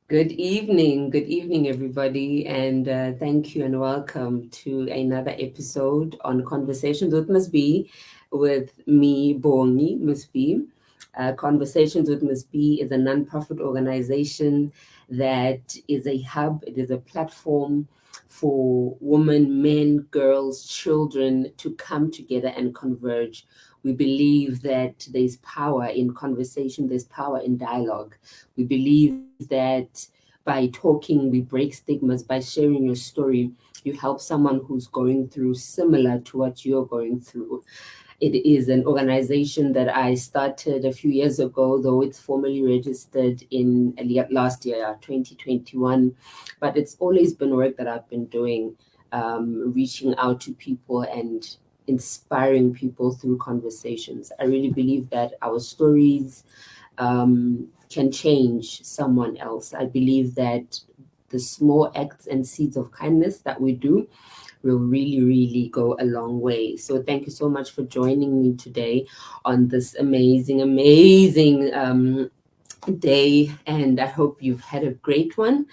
Good evening, everybody, and thank you and welcome to another episode on Conversations with Miss B, with me, Bongi, Miss B. Conversations with Miss B is a non-profit organization that is a hub. It is a platform for women, men, girls, children to come together and converge. We believe that there's power in conversation, there's power in dialogue. We believe that by talking, we break stigmas. By sharing your story, you help someone who's going through similar to what you're going through. It is an organization that I started a few years ago, though it's formally registered in last year, 2021. But it's always been work that I've been doing, reaching out to people and inspiring people through conversations. I really believe that our stories can change someone else. I believe that the small acts and seeds of kindness that we do will really, really go a long way. So thank you so much for joining me today on this amazing day, and I hope you've had a great one.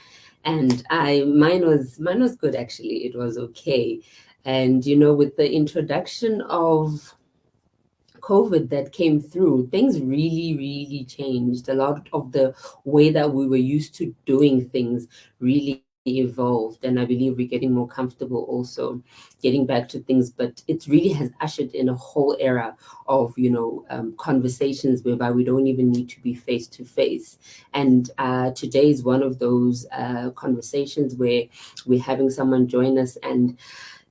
And mine was good actually. It was okay. And with the introduction of COVID that came through, things really, really changed. A lot of the way that we were used to doing things really evolved. And I believe we're getting more comfortable also getting back to things. But it really has ushered in a whole era of, conversations whereby we don't even need to be face to face. And today is one of those conversations where we're having someone join us, and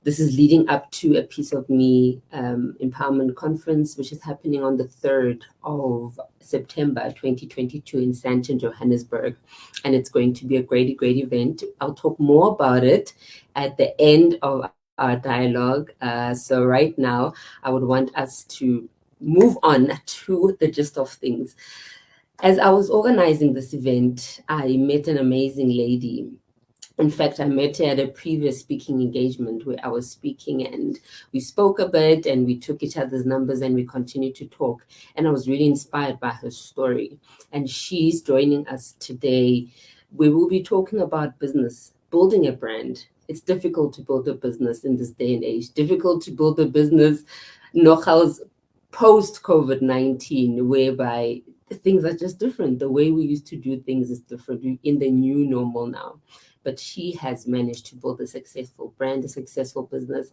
this is leading up to a Piece of Me empowerment conference, which is happening on the 3rd of September 2022 in Sandton, Johannesburg. And it's going to be a great, great event. I'll talk more about it at the end of our dialogue. So right now, I would want us to move on to the gist of things. As I was organizing this event, I met an amazing lady. In fact, I met her at a previous speaking engagement where I was speaking, and we spoke a bit and we took each other's numbers and we continued to talk. And I was really inspired by her story. And she's joining us today. We will be talking about business, building a brand. It's difficult to build a business in this day and age, difficult to build a business knockouts post COVID-19, whereby things are just different. The way we used to do things is different. We're in the new normal now, but she has managed to build a successful brand, a successful business.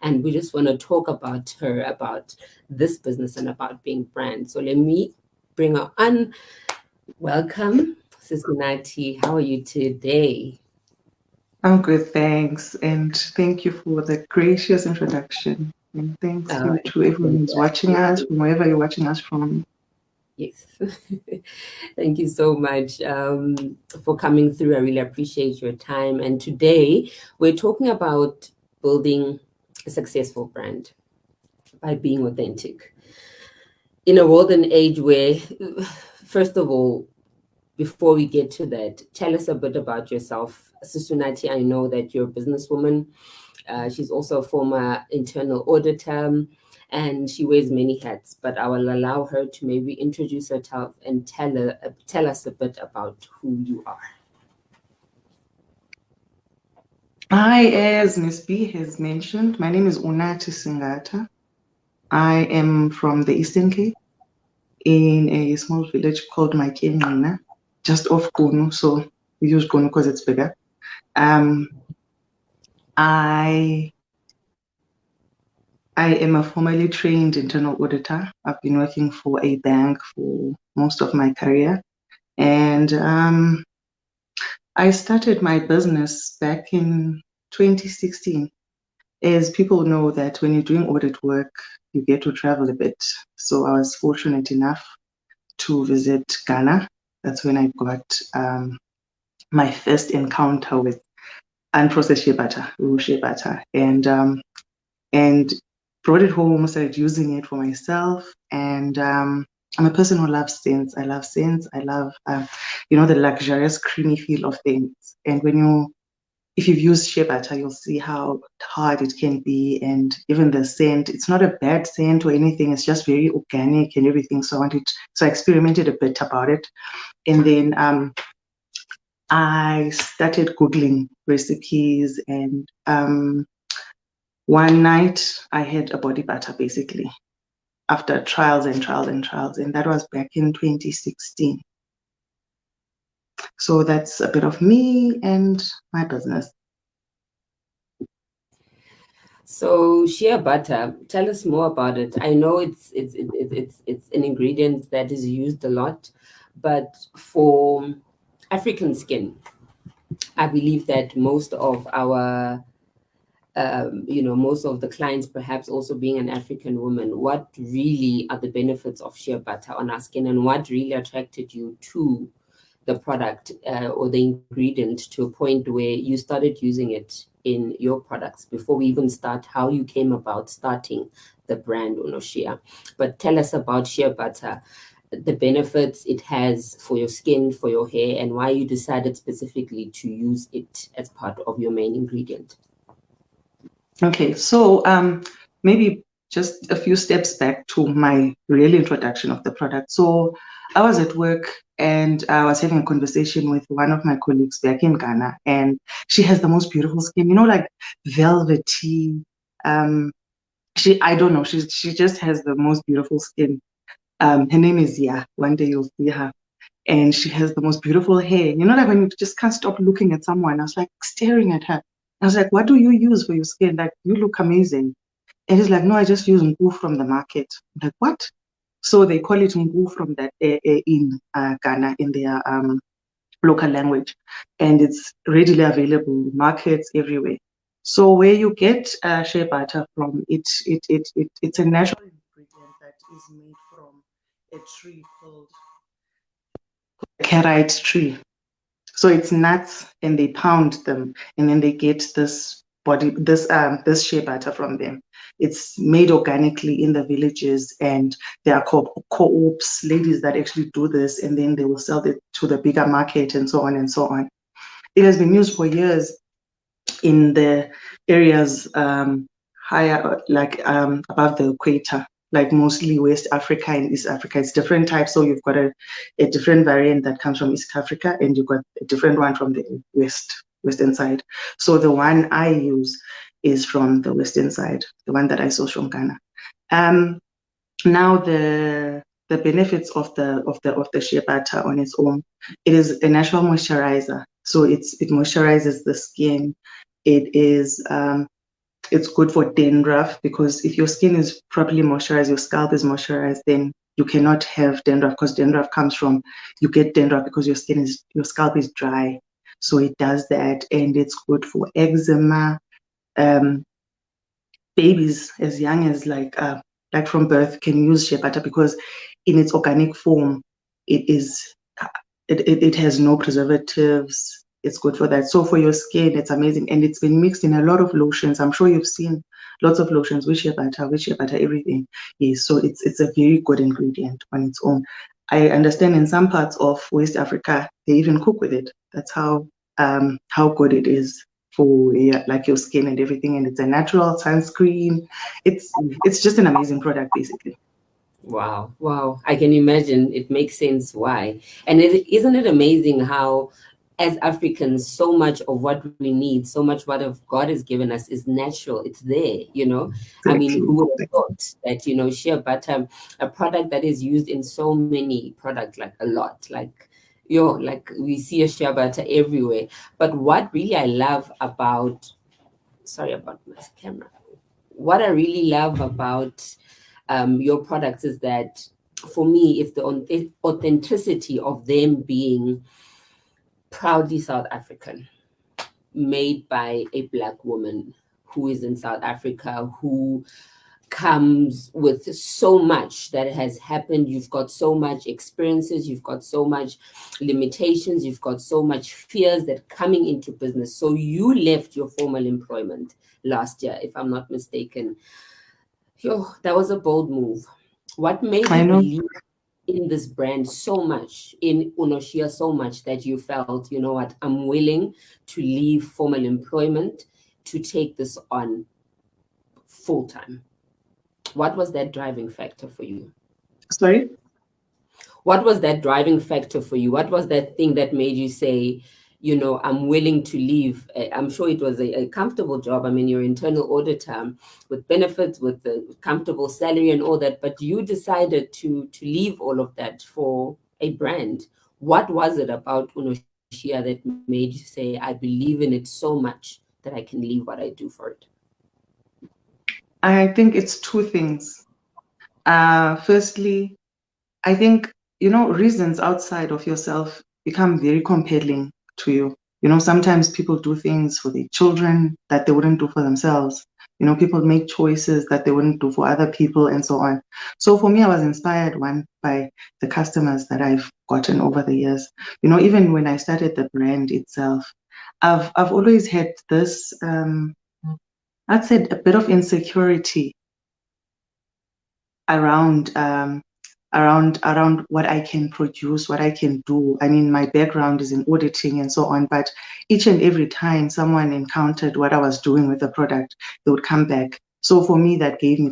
And we just want to talk about her, about this business, and about being brand. So let me bring her on. Welcome, Sis Unathi. How are you today? I'm good, thanks. And thank you for the gracious introduction. And thanks you It's to a everyone who's pleasure. watching us from wherever you're watching us from. Yes. Thank you so much for coming through. I really appreciate your time. And today we're talking about building a successful brand by being authentic. In a world and age where, first of all, before we get to that, tell us a bit about yourself. Susunati, I know that you're a businesswoman. She's also a former internal auditor, and she wears many hats. But I will allow her to maybe introduce herself and tell us a bit about who you are. Hi, as Miss B has mentioned, my name is Unathi Singata. I am from the Eastern Cape in a small village called Makenina, just off Kunu. So we use Kunu because it's bigger. Um, I I am a formally trained internal auditor. I've been working for a bank for most of my career. And I started my business back in 2016. As people know that when you're doing audit work, you get to travel a bit. So I was fortunate enough to visit Ghana. That's when I got my first encounter with unprocessed shea butter, raw shea butter, and brought it home, started using it for myself. And I'm a person who loves scents. I love scents. I love, the luxurious, creamy feel of things. And if you've used shea butter, you'll see how hard it can be. And even the scent, it's not a bad scent or anything. It's just very organic and everything. So I experimented a bit about it. And then I started Googling recipes, and one night I had a body butter basically after trials and trials and trials, and that was back in 2016. So that's a bit of me and my business. So shea butter, tell us more about it. I know it's an ingredient that is used a lot, but for African skin, I believe that most of our most of the clients, perhaps also being an African woman, what really are the benefits of shea butter on our skin, and what really attracted you to the product or the ingredient to a point where you started using it in your products before we even start how you came about starting the brand Unoshea. But tell us about shea butter, the benefits it has for your skin, for your hair, and why you decided specifically to use it as part of your main ingredient. Okay, so maybe just a few steps back to my real introduction of the product. So I was at work and I was having a conversation with one of my colleagues back in Ghana, and she has the most beautiful skin, like velvety. Um, I don't know, she just has the most beautiful skin. Her name is Ya. One day you'll see her. And she has the most beautiful hair. Like when you just can't stop looking at someone. I was like staring at her. I was like, what do you use for your skin? Like, you look amazing. And he's like, no, I just use Ngu from the market. I'm like, what? So they call it Ngu from that in Ghana in their local language. And it's readily available in markets everywhere. So where you get shea butter from, it's a natural ingredient that is made from a tree called carrot tree. So it's nuts, and they pound them, and then they get this shea butter from them. It's made organically in the villages, and there are co-ops, ladies that actually do this, and then they will sell it to the bigger market, and so on and so on. It has been used for years in the areas higher, like above the equator, like mostly West Africa and East Africa. It's different types. So you've got a different variant that comes from East Africa, and you've got a different one from the western side. So the one I use is from the western side, the one that I source from Ghana. Now the benefits of the shea butter on its own, it is a natural moisturizer. So it moisturizes the skin. It is it's good for dandruff, because if your skin is properly moisturized, your scalp is moisturized, then you cannot have dandruff, because dandruff comes from, you get dandruff because your scalp is dry. So it does that, and it's good for eczema. Um, Babies as young as like from birth can use shea butter, because in its organic form, it is it has no preservatives. It's good for that. So for your skin, it's amazing, and it's been mixed in a lot of lotions. I'm sure you've seen lots of lotions with shea butter, everything. Yes, so it's a very good ingredient on its own. I understand in some parts of West Africa they even cook with it. That's how good it is for like your skin and everything, and it's a natural sunscreen. It's just an amazing product basically. Wow, wow. I can imagine it makes sense why. And isn't it amazing how, as Africans, so much of what we need, so much what of God has given us is natural. It's there. I mean, Exactly. who would have thought that, shea butter, a product that is used in so many products, like a lot, like we see a shea butter everywhere. But what really I love about, sorry about my camera, what I really love about your products is that for me, it's the authenticity of them being proudly South African, made by a Black woman who is in South Africa, who comes with so much that has happened. You've got so much experiences, you've got so much limitations, you've got so much fears that coming into business. So you left your formal employment last year, if I'm not mistaken. Yo, that was a bold move. What made I you know. believe in this brand so much, in Unoshea so much, that you felt, you know what, I'm willing to leave formal employment to take this on full time? What was that driving factor for you? Sorry. What was that driving factor for you? What was that thing that made you say, I'm willing to leave. I'm sure it was a comfortable job. I mean, you're internal auditor with benefits, with the comfortable salary and all that, but you decided to leave all of that for a brand. What was it about Unoshea that made you say, I believe in it so much that I can leave what I do for it? I think it's two things. Firstly, I think, reasons outside of yourself become very compelling to you. Sometimes people do things for their children that they wouldn't do for themselves. People make choices that they wouldn't do for other people and so on. So for me, I was inspired, one, by the customers that I've gotten over the years. Even when I started the brand itself, I've always had this, I'd say, a bit of insecurity around around what I can produce, what I can do. I mean, my background is in auditing and so on, but each and every time someone encountered what I was doing with the product, they would come back. So for me, that gave me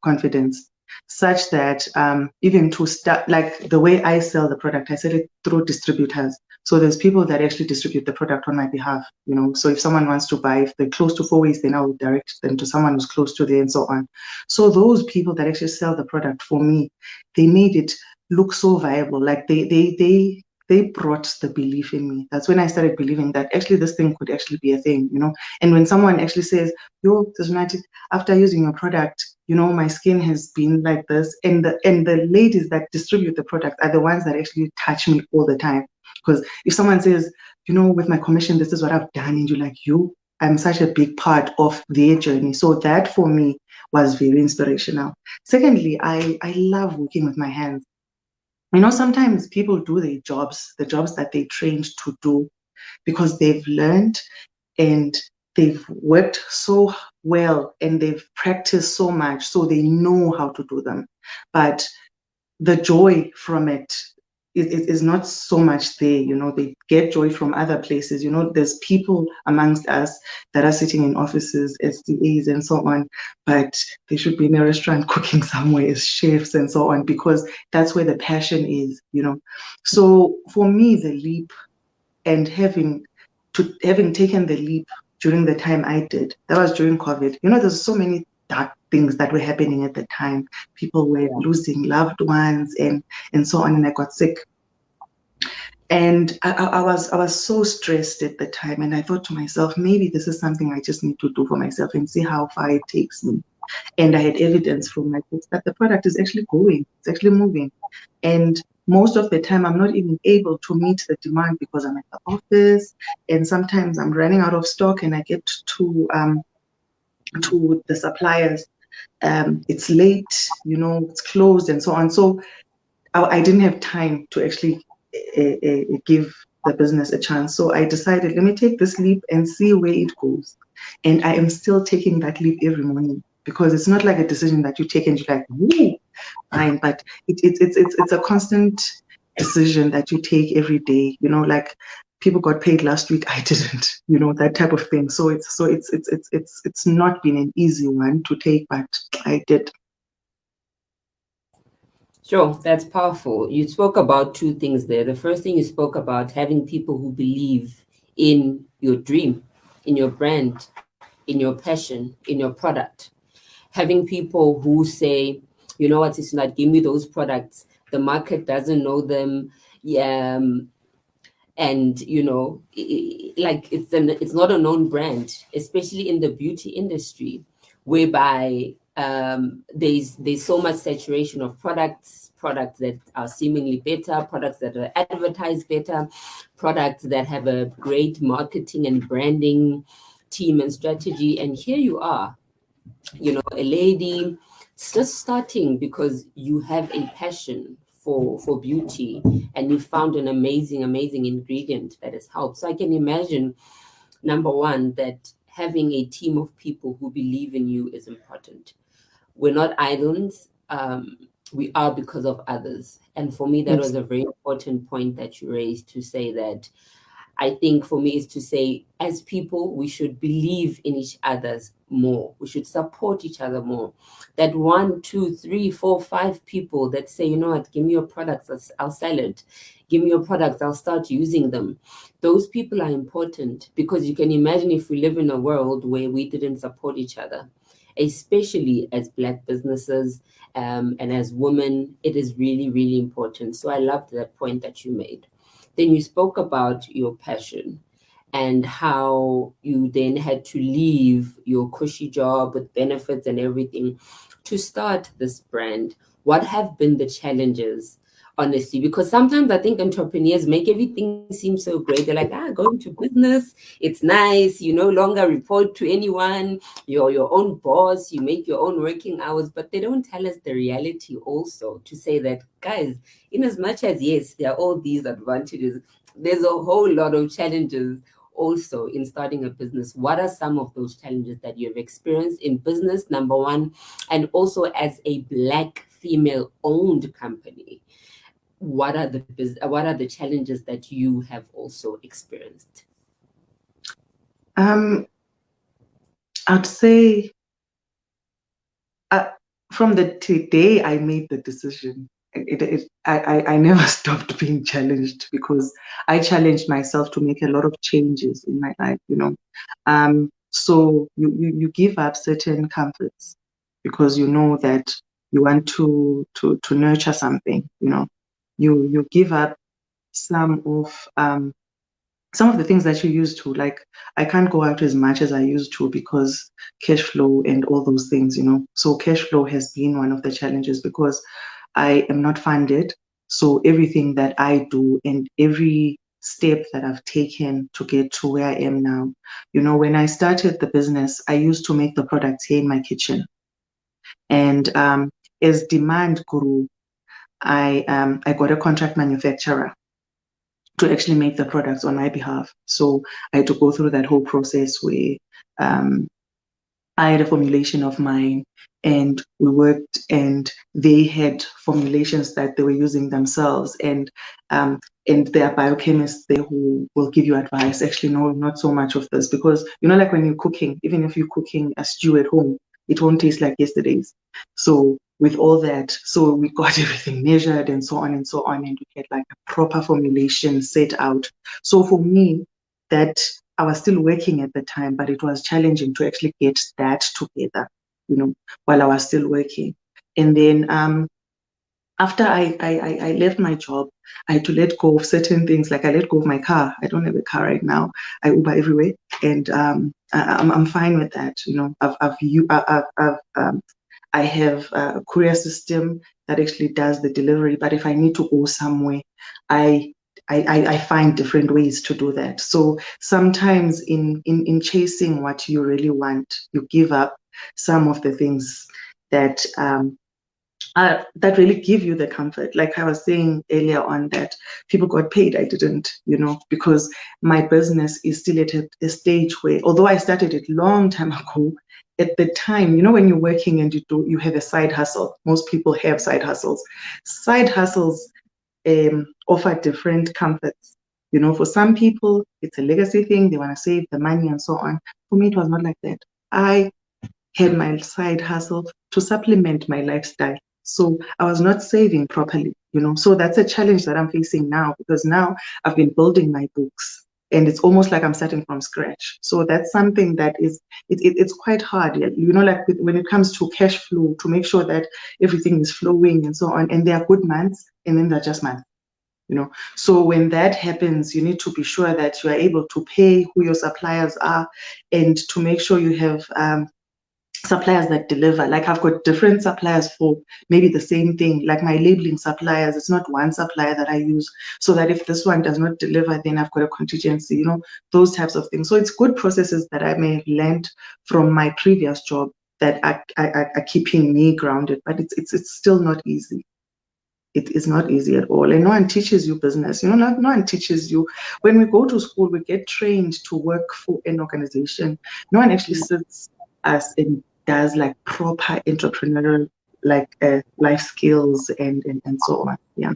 confidence, such that even to start, like the way I sell the product, I sell it through distributors. So there's people that actually distribute the product on my behalf. So if someone wants to buy, if they're close to 4 Ways, then I will direct them to someone who's close to there and so on. So those people that actually sell the product for me, they made it look so viable. Like they brought the belief in me. That's when I started believing that actually this thing could actually be a thing. And when someone actually says, yo, Unathi, after using your product, my skin has been like this. And the ladies that distribute the product are the ones that actually touch me all the time. Because if someone says, with my commission, this is what I've done, and you're like, I'm such a big part of their journey. So that for me was very inspirational. Secondly, I love working with my hands. Sometimes people do their jobs, the jobs that they trained to do, because they've learned and they've worked so well and they've practiced so much, so they know how to do them. But the joy from it is not so much there. They get joy from other places. There's people amongst us that are sitting in offices, SDAs and so on, but they should be in a restaurant cooking somewhere as chefs and so on, because that's where the passion is. So for me, the leap, and having taken the leap during the time I did, that was during COVID. There's so many dark things that were happening at the time. People were Yeah. losing loved ones and so on, and I got sick. And I was so stressed at the time, and I thought to myself, maybe this is something I just need to do for myself and see how far it takes me. And I had evidence from my books that the product is actually going, it's actually moving. And most of the time, I'm not even able to meet the demand because I'm at the office, and sometimes I'm running out of stock, and I get to the suppliers. It's late, it's closed, and so on. So I didn't have time to actually give the business a chance. So I decided, let me take this leap and see where it goes. And I am still taking that leap every morning, because it's not like a decision that you take and you're like, woo, fine. But it's a constant decision that you take every day. Like people got paid last week, I didn't. That type of thing. So it's not been an easy one to take, but I did. Sure, that's powerful. You spoke about two things there. The first thing, you spoke about having people who believe in your dream, in your brand, in your passion, in your product. Having people who say, you know what, it's not, give me those products. The market doesn't know them. Yeah, and like it's not a known brand, especially in the beauty industry, whereby there's so much saturation of products that are seemingly better, products that are advertised better, products that have a great marketing and branding team and strategy. And here you are, a lady just starting because you have a passion for beauty, and you found an amazing ingredient that has helped. So I can imagine, number one, that having a team of people who believe in you is important. We're not islands. We are because of others. And for me, that Yes. was a very important point that you raised, to say that I think for me is to say, as people, we should believe in each other's more. We should support each other more. That one, two, three, four, five people that say, you know what, give me your products, I'll sell it. Give me your products, I'll start using them. Those people are important, because you can imagine if we live in a world where we didn't support each other, especially as Black businesses, and as women, it is really, really important. So I loved that point that you made. Then you spoke about your passion and how you then had to leave your cushy job with benefits and everything to start this brand. What have been the challenges, honestly? Because sometimes I think entrepreneurs make everything seem so great. They're like, go into business, it's nice, you no longer report to anyone, you're your own boss, you make your own working hours, but they don't tell us the reality also, to say that, guys, in as much as yes, there are all these advantages, there's a whole lot of challenges also in starting a business. What are some of those challenges that you have experienced in business, number one, and also as a Black female owned company? What are the challenges that you have also experienced? I'd say uh, from the day I made the decision, I never stopped being challenged, because I challenged myself to make a lot of changes in my life, you know. So you give up certain comforts because you know that you want to nurture something, you know. You give up some of some of the things that you used to, like, I can't go out as much as I used to because cash flow and all those things, you know. So cash flow has been one of the challenges because I am not funded. So everything that I do and every step that I've taken to get to where I am now, you know, when I started the business, I used to make the products here in my kitchen. And as demand grew, I got a contract manufacturer to actually make the products on my behalf. So I had to go through that whole process where um, I had a formulation of mine and we worked, and they had formulations that they were using themselves, and there are biochemists there who will give you advice. Actually, no, not so much of this, because you know, like when you're cooking, even if you're cooking a stew at home, it won't taste like yesterday's. So with all that, so we got everything measured and so on and so on, and we had like a proper formulation set out. So for me, that I was still working at the time, but it was challenging to actually get that together, you know, while I was still working. And then after I left my job, I had to let go of certain things. Like I let go of my car. I don't have a car right now. I Uber everywhere, and I'm fine with that. You know, I have a courier system that actually does the delivery. But if I need to go somewhere, I I find different ways to do that. So sometimes in chasing what you really want, you give up some of the things that that really give you the comfort. Like I was saying earlier on, that people got paid, I didn't, you know, because my business is still at a stage where, although I started it long time ago, at the time, you know, when you're working and you have a side hustle, most people have side hustles. Side hustles offer different comforts. You know, for some people, it's a legacy thing, they want to save the money and so on. For me, it was not like that. I had my side hustle to supplement my lifestyle. So I was not saving properly, you know. So that's a challenge that I'm facing now, because now I've been building my books and it's almost like I'm starting from scratch. So that's something that is, it's quite hard, you know, like when it comes to cash flow, to make sure that everything is flowing and so on. And there are good months and then there are just months, you know. So when that happens, you need to be sure that you are able to pay who your suppliers are, and to make sure you have suppliers that deliver. Like I've got different suppliers for maybe the same thing. Like my labeling suppliers, it's not one supplier that I use, so that if this one does not deliver, then I've got a contingency, you know, those types of things. So it's good processes that I may have learned from my previous job that are keeping me grounded, but it's still not easy. It is not easy at all. And no one teaches you business. You know, no one teaches you. When we go to school, we get trained to work for an organization. No one actually sits us and does like proper entrepreneurial, like life skills and so on. Yeah.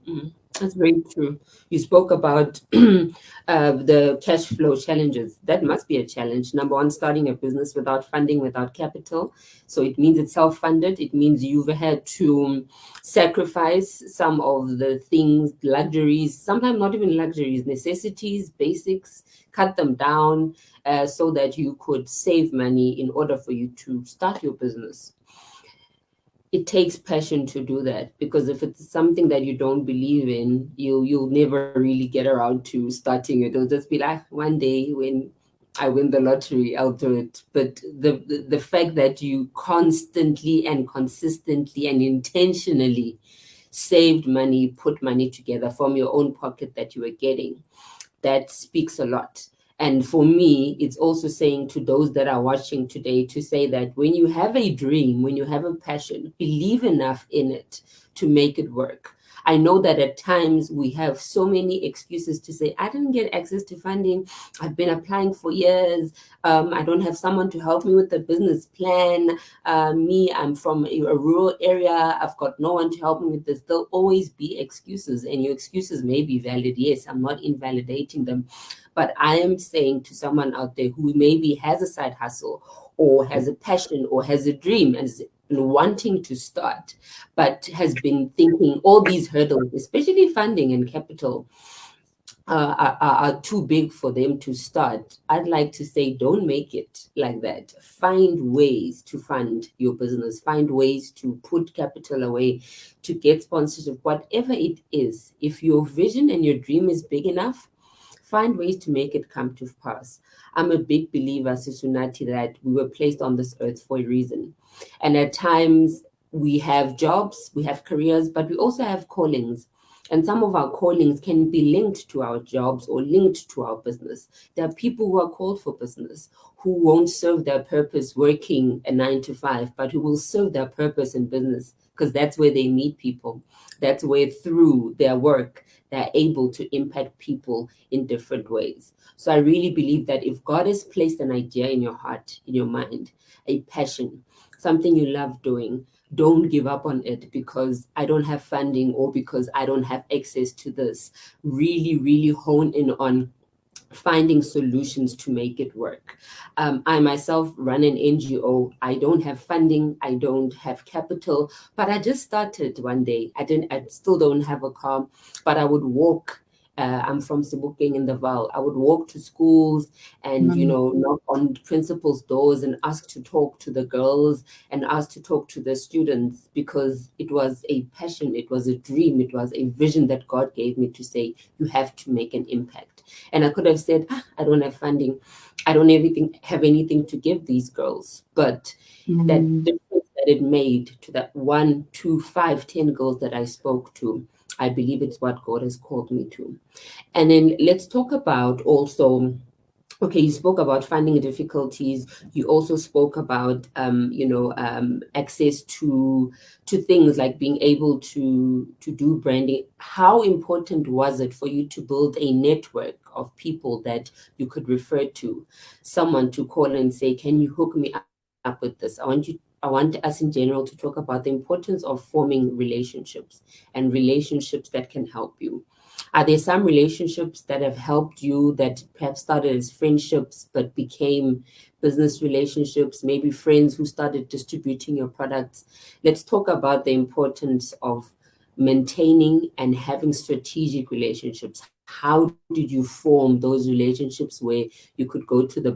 Mm. That's very true. You spoke about the cash flow challenges. That must be a challenge. Number one, starting a business without funding, without capital. So it means it's self funded. It means you've had to sacrifice some of the things, luxuries, sometimes not even luxuries, necessities, basics, cut them down so that you could save money in order for you to start your business. It takes passion to do that, because if it's something that you don't believe in, you'll never really get around to starting it. It'll just be like, one day when I win the lottery, I'll do it. But the fact that you constantly and consistently and intentionally saved money, put money together from your own pocket that you were getting, that speaks a lot. And for me, it's also saying to those that are watching today, to say that when you have a dream, when you have a passion, believe enough in it to make it work. I know that at times we have so many excuses to say, I didn't get access to funding. I've been applying for years. I don't have someone to help me with the business plan. I'm from a rural area. I've got no one to help me with this. There'll always be excuses, and your excuses may be valid. Yes, I'm not invalidating them. But I am saying to someone out there who maybe has a side hustle or has a passion or has a dream and is wanting to start, but has been thinking all these hurdles, especially funding and capital, are too big for them to start. I'd like to say, don't make it like that. Find ways to fund your business, find ways to put capital away, to get sponsorship, whatever it is. If your vision and your dream is big enough, find ways to make it come to pass. I'm a big believer, Sis Unathi, that we were placed on this earth for a reason. And at times we have jobs, we have careers, but we also have callings. And some of our callings can be linked to our jobs or linked to our business. There are people who are called for business who won't serve their purpose working a 9 to 5, but who will serve their purpose in business, because that's where they meet people. That's where through their work, they're able to impact people in different ways. So I really believe that if God has placed an idea in your heart, in your mind, a passion, something you love doing, don't give up on it because I don't have funding or because I don't have access to this. Really, really hone in on finding solutions to make it work. I myself run an NGO. I don't have funding. I don't have capital, but I just started one day. I still don't have a car, but I would walk. I'm from Sebokeng in the Val. I would walk to schools and, Mm. knock on principals' doors and ask to talk to the girls and ask to talk to the students, because it was a passion, it was a dream, it was a vision that God gave me to say, you have to make an impact. And I could have said, I don't have funding. I don't have anything to give these girls. But that Mm. difference that it made to that 1, 2, 5, 10 girls that I spoke to, I believe it's what God has called me to. And then let's talk about also, okay, you spoke about funding difficulties. You also spoke about, access to things like being able to do branding. How important was it for you to build a network of people that you could refer to, someone to call and say, "Can you hook me up with this? I want us in general to talk about the importance of forming relationships and relationships that can help you." Are there some relationships that have helped you that perhaps started as friendships but became business relationships, maybe friends who started distributing your products? Let's talk about the importance of maintaining and having strategic relationships. How did you form those relationships where you could go to the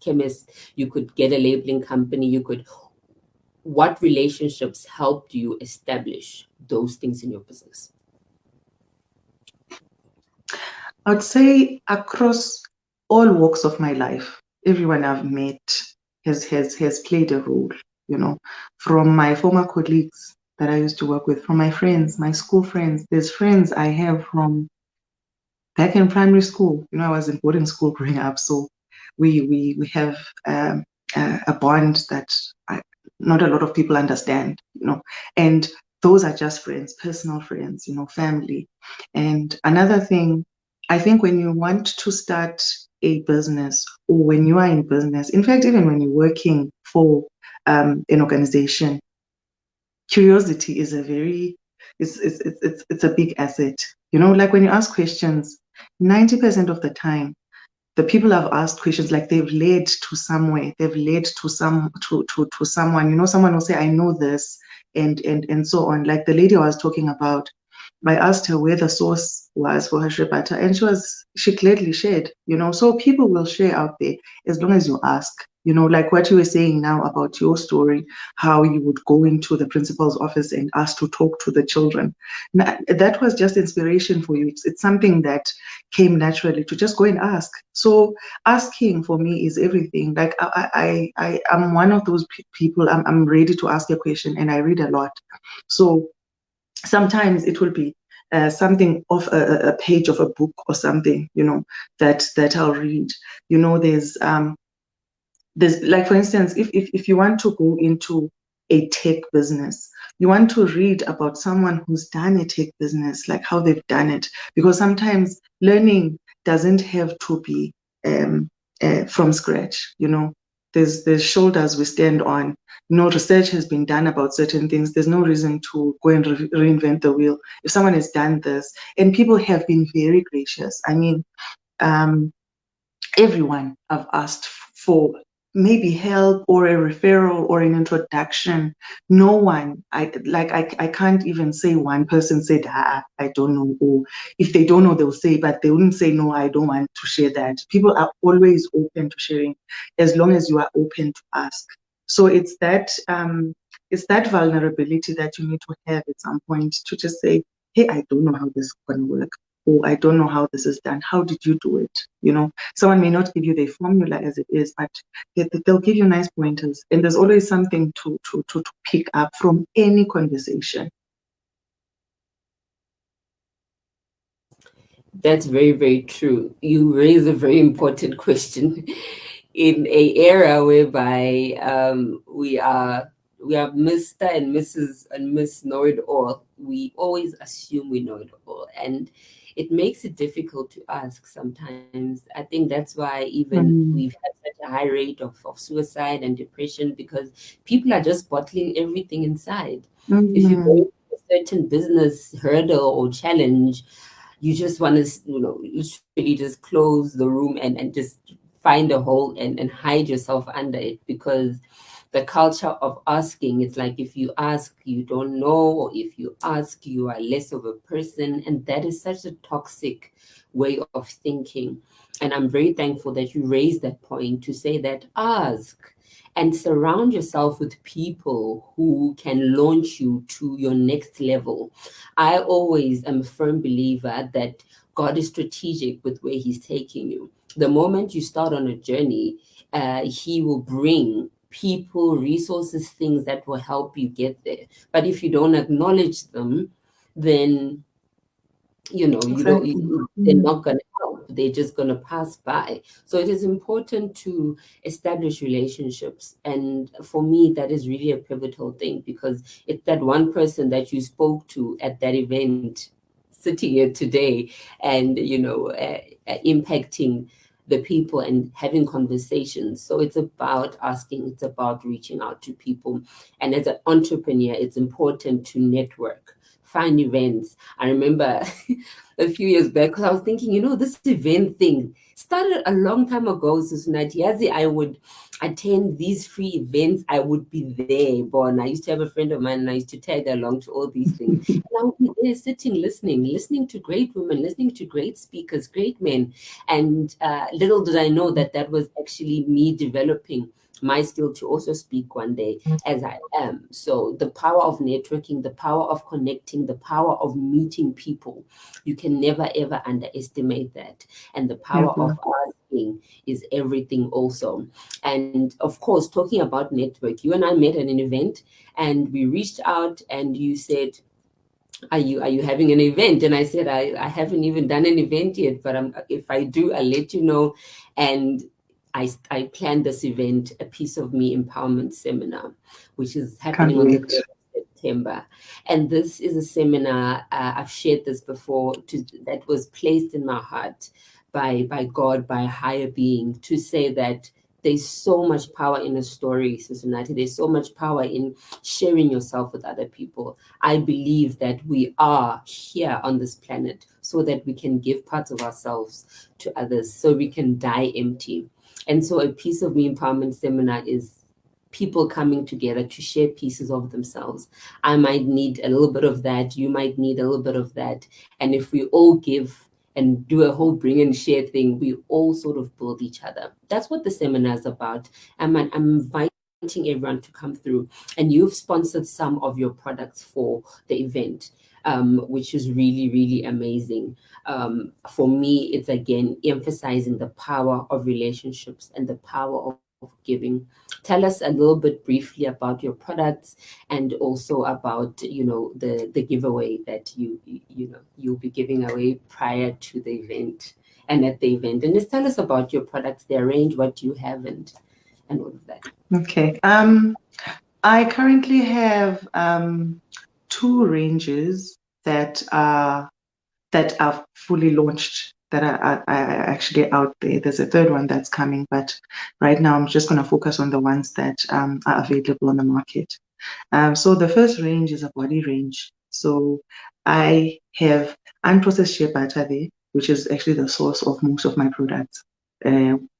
chemist, you could get a labeling company, what relationships helped you establish those things in your business? I'd say across all walks of my life, everyone I've met has played a role, from my former colleagues that I used to work with, from my friends, my school friends. There's friends I have from back in primary school. I was in boarding school growing up, so we have a bond that not a lot of people understand, and those are just friends, personal friends, family. And another thing, I think when you want to start a business or when you are in business, in fact, even when you're working for an organization, curiosity is a very it's a big asset. You know, like when you ask questions, 90% of the time, the people have asked questions like they've led to somewhere, they've led to to someone. You know, someone will say, I know this, and so on. Like the lady I was talking about, I asked her where the source was for her shea butter, and she gladly shared, you know. So people will share out there as long as you ask. You know, like what you were saying now about your story, how you would go into the principal's office and ask to talk to the children. That was just inspiration for you. It's something that came naturally to just go and ask. So asking for me is everything. Like I am one of those people. I'm ready to ask a question, and I read a lot. So sometimes it will be something off a page of a book or something, you know, that I'll read. You know, there's like, for instance, if you want to go into a tech business, you want to read about someone who's done a tech business, like how they've done it, because sometimes learning doesn't have to be from scratch. You know, there's shoulders we stand on. You know, research has been done about certain things. There's no reason to go and reinvent the wheel. If someone has done this, and people have been very gracious. I mean, um, everyone I've asked for maybe help or a referral or an introduction. No one, I can't even say one person said, I don't know. Or if they don't know, they'll say, but they wouldn't say, no, I don't want to share that. People are always open to sharing as long as you are open to ask. So it's that vulnerability that you need to have at some point to just say, hey, I don't know how this is going to work. Or I don't know how this is done. How did you do it? You know, someone may not give you the formula as it is, but they'll give you nice pointers. And there's always something to pick up from any conversation. That's very, very true. You raise a very important question. In a era whereby we are Mr. and Mrs. and Miss Know It All, we always assume we know it all, and it makes it difficult to ask sometimes. I think that's why even we've Mm, had such a high rate of suicide and depression, because people are just bottling everything inside. If you mm, go through a certain business hurdle or challenge, you just want to, literally just close the room and just find a hole and hide yourself under it, because the culture of asking, it's like if you ask, you don't know, or if you ask, you are less of a person. And that is such a toxic way of thinking. And I'm very thankful that you raised that point to say that ask and surround yourself with people who can launch you to your next level. I always am a firm believer that God is strategic with where He's taking you. The moment you start on a journey, He will bring people, resources, things that will help you get there. But if you don't acknowledge them, then exactly. they're Mm, not going to help. They're just going to pass by. So it is important to establish relationships, and for me that is really a pivotal thing, because it's that one person that you spoke to at that event sitting here today, and impacting the people and having conversations. So it's about asking, it's about reaching out to people. And as an entrepreneur, it's important to network, find events. I remember a few years back, because I was thinking, this event thing started a long time ago. So Yazi, I would attend these free events. I would be there. Born. I used to have a friend of mine, and I used to tag along to all these things. And I would be there sitting, listening to great women, listening to great speakers, great men. And little did I know that that was actually me developing my skill to also speak one day as I am. So the power of networking, the power of connecting, the power of meeting people, you can never ever underestimate that. And the power never. of asking is everything also. And of course, talking about network, you and I met at an event, and we reached out, and you said, are you having an event? And I said, I haven't even done an event yet, but if I do, I'll let you know. And I planned this event, a Piece of Me Empowerment Seminar, which is Can't happening on the wait. 3rd of September. And this is a seminar, I've shared this before, that was placed in my heart by God, by a higher being, to say that there's so much power in a story, Sister Unathi. There's so much power in sharing yourself with other people. I believe that we are here on this planet so that we can give parts of ourselves to others, so we can die empty. And so a piece of Me Empowerment Seminar is people coming together to share pieces of themselves. I might need a little bit of that, you might need a little bit of that. And if we all give and do a whole bring and share thing, we all sort of build each other. That's what the seminar is about. I'm inviting everyone to come through. And you've sponsored some of your products for the event, which is really, really amazing. For me, it's again emphasizing the power of relationships and the power of giving. Tell us a little bit briefly about your products and also about, the giveaway that you'll be giving away prior to the event and at the event. And just tell us about your products, their range, what you have, and all of that. Okay. I currently have two ranges that are fully launched, that are actually out there. There's a third one that's coming, but right now I'm just going to focus on the ones that are available on the market. So the first range is a body range. So I have unprocessed shea butter there, which is actually the source of most of my products,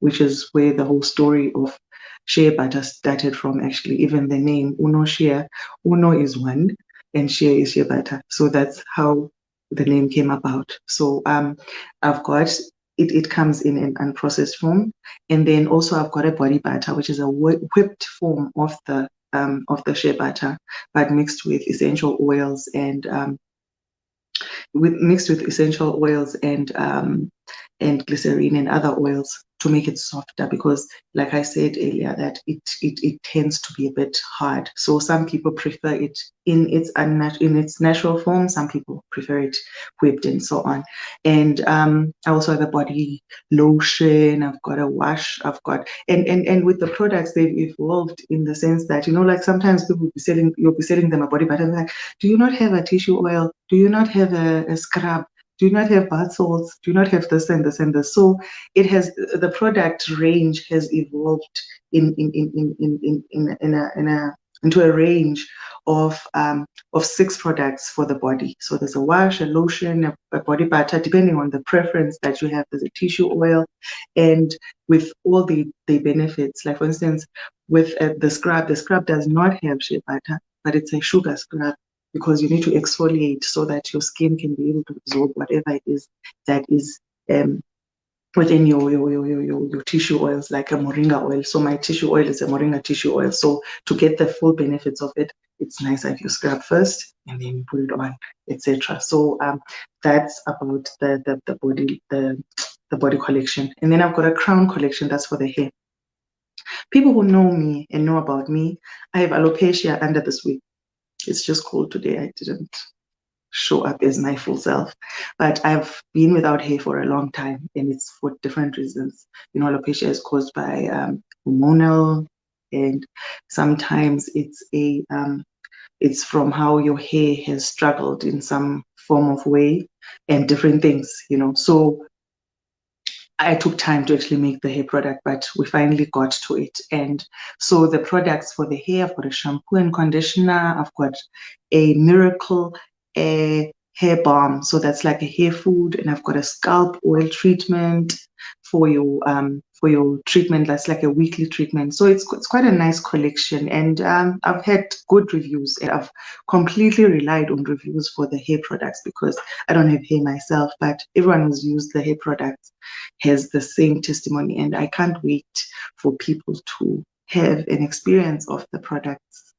which is where the whole story of shea butter started from. Actually, even the name Unoshea, Uno is one, and shea is shea butter. So that's how the name came about. So I've got it comes in an unprocessed form, and then also I've got a body butter, which is a whipped form of the shea butter, but mixed with essential oils and glycerine and other oils to make it softer, because like I said earlier, that it tends to be a bit hard. So some people prefer it in its natural form, some people prefer it whipped and so on. And I also have a body lotion, I've got a wash, I've got and with the products, they've evolved in the sense that, like sometimes you'll be selling them a body butter, and they're like, do you not have a tissue oil? Do you not have a scrub? Do you not have bath salts? Do you not have this and this and this? So the product range has evolved into a range of 6 products for the body. So there's a wash, a lotion, a body butter, depending on the preference that you have. There's a tissue oil, and with all the benefits. Like for instance, with the scrub does not have shea butter, but it's a sugar scrub, because you need to exfoliate so that your skin can be able to absorb whatever it is that is within your tissue oils, like a moringa oil. So my tissue oil is a moringa tissue oil. So to get the full benefits of it, it's nicer if you scrub first and then you put it on, etc. So that's about the body collection. And then I've got a crown collection that's for the hair. People who know me and know about me, I have alopecia under this wig. It's just cold today. I didn't show up as my full self, but I've been without hair for a long time, and it's for different reasons. Alopecia is caused by hormonal, and sometimes it's from how your hair has struggled in some form of way, and different things. So I took time to actually make the hair product, but we finally got to it. And so the products for the hair, I've got a shampoo and conditioner, I've got a miracle hair balm. So that's like a hair food, and I've got a scalp oil treatment for your treatment. That's like a weekly treatment. So it's quite a nice collection, and I've had good reviews. I've completely relied on reviews for the hair products because I don't have hair myself, but everyone who's used the hair products has the same testimony, and I can't wait for people to have an experience of the products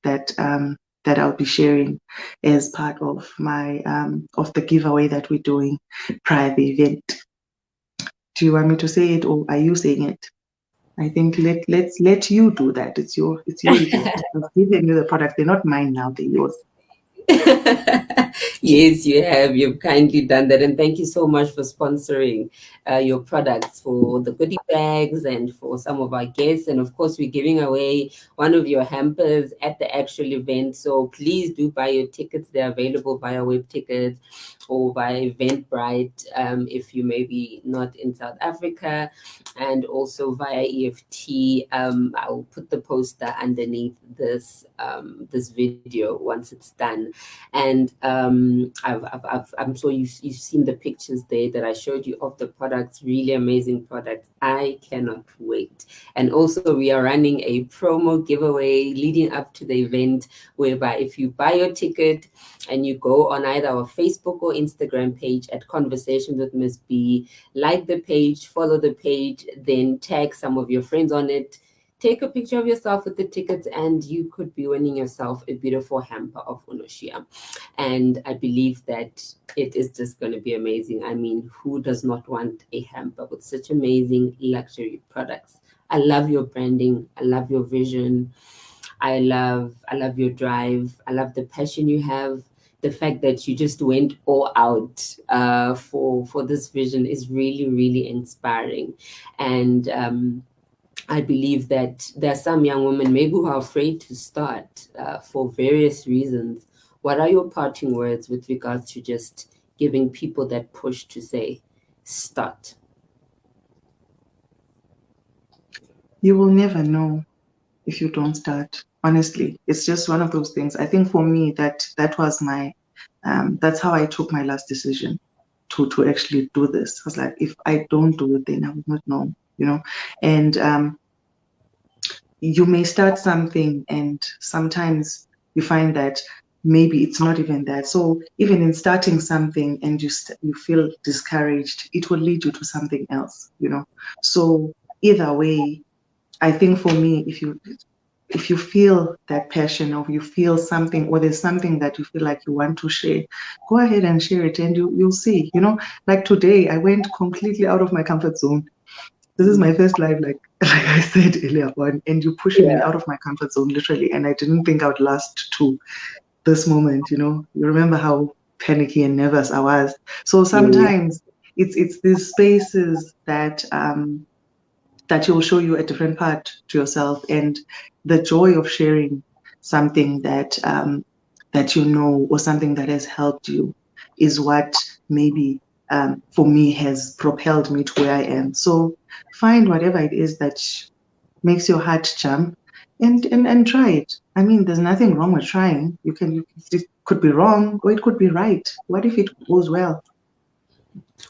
that I'll be sharing as part of my of the giveaway that we're doing prior to the event. Do you want me to say it, or are you saying it? I think let you do that. It's your event. I've given you the product. They're not mine now. They're yours. Yes, you have. You've kindly done that. And thank you so much for sponsoring your products, for the goodie bags and for some of our guests. And of course, we're giving away one of your hampers at the actual event. So please do buy your tickets. They're available via web tickets or via Eventbrite if you may be not in South Africa, and also via EFT. I'll put the poster underneath this video once it's done. And I'm sure you've seen the pictures there that I showed you of the products, really amazing products. I cannot wait. And also, we are running a promo giveaway leading up to the event, whereby if you buy your ticket and you go on either our Facebook or Instagram page at Conversations with Miss B, like the page, follow the page, then tag some of your friends on it. Take a picture of yourself with the tickets, and you could be winning yourself a beautiful hamper of Unoshea. And I believe that it is just going to be amazing. I mean, who does not want a hamper with such amazing luxury products? I love your branding. I love your vision. I love your drive. I love the passion you have. The fact that you just went all out for this vision is really, really inspiring. And I believe that there are some young women maybe who are afraid to start for various reasons. What are your parting words with regards to just giving people that push to say, start? You will never know if you don't start. Honestly, it's just one of those things. I think for me, that was my, that's how I took my last decision to actually do this. I was like, if I don't do it, then I would not know, you know. And you may start something, and sometimes you find that maybe it's not even that. So even in starting something and you feel discouraged, it will lead you to something else, you know. So either way, I think for me, if you feel that passion, or you feel something, or there's something that you feel like you want to share, go ahead and share it, and you'll see, you know. Like today, I went completely out of my comfort zone. This is my first live, like like I said earlier on, and you pushed me Yeah. out of my comfort zone literally, and I didn't think I would last to this moment, you know. You remember how panicky and nervous I was. So Yeah. sometimes it's these spaces that will show you a different part to yourself, and the joy of sharing something that you know, or something that has helped you, is what maybe for me has propelled me to where I am. So find whatever it is that makes your heart jump, and try it. I mean, there's nothing wrong with trying. It could be wrong, or it could be right. What if it goes well?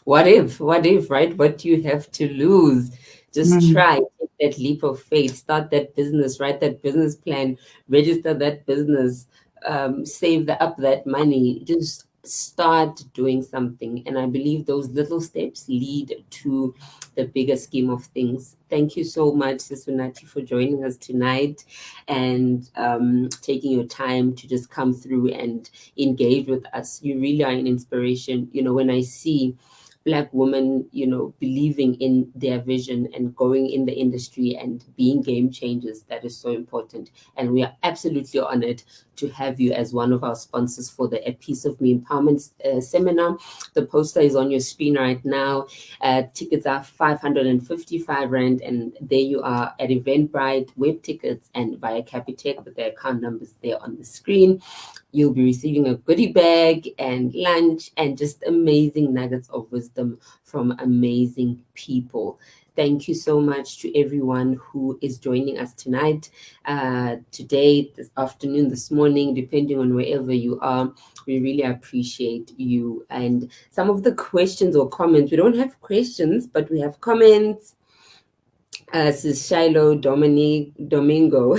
What if, right? What do you have to lose? Just Mm. try, take that leap of faith, start that business, write that business plan, register that business, up that money, just start doing something. And I believe those little steps lead to the bigger scheme of things. Thank you so much, Sis Unathi, for joining us tonight and taking your time to just come through and engage with us. You really are an inspiration. When I see Black women, believing in their vision and going in the industry and being game changers, that is so important. And we are absolutely honored to have you as one of our sponsors for the A Piece of Me Empowerment seminar. The poster is on your screen right now. Tickets are 555 Rand, and there you are at Eventbrite, web tickets, and via Capitec with the account numbers there on the screen. You'll be receiving a goodie bag and lunch and just amazing nuggets of wisdom from amazing people. Thank you so much to everyone who is joining us tonight, today, this afternoon, this morning, depending on wherever you are. We really appreciate you. And some of the questions or comments, we don't have questions, but we have comments. Sis Shiloh Domingo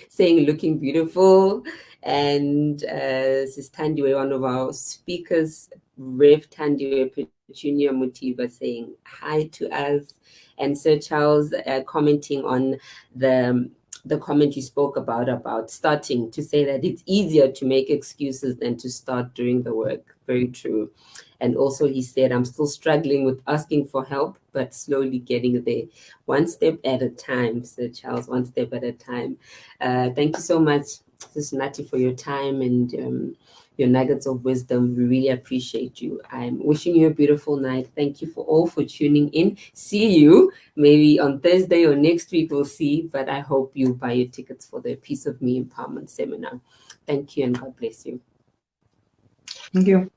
saying looking beautiful. And Sis Tandiwe, one of our speakers, Rev Tandiwe Petunia Mutiva, saying hi to us. And Sir Charles commenting on the comment you spoke about starting, to say that it's easier to make excuses than to start doing the work. Very true. And also he said, I'm still struggling with asking for help, but slowly getting there. One step at a time, Sir Charles, one step at a time. Thank you so much, Sis Nati, for your time and your nuggets of wisdom. We really appreciate you. I'm wishing you a beautiful night. Thank you for all for tuning in. See you maybe on Thursday or next week. We'll see. But I hope you buy your tickets for the Piece of Me Empowerment Seminar. Thank you and God bless you. Thank you.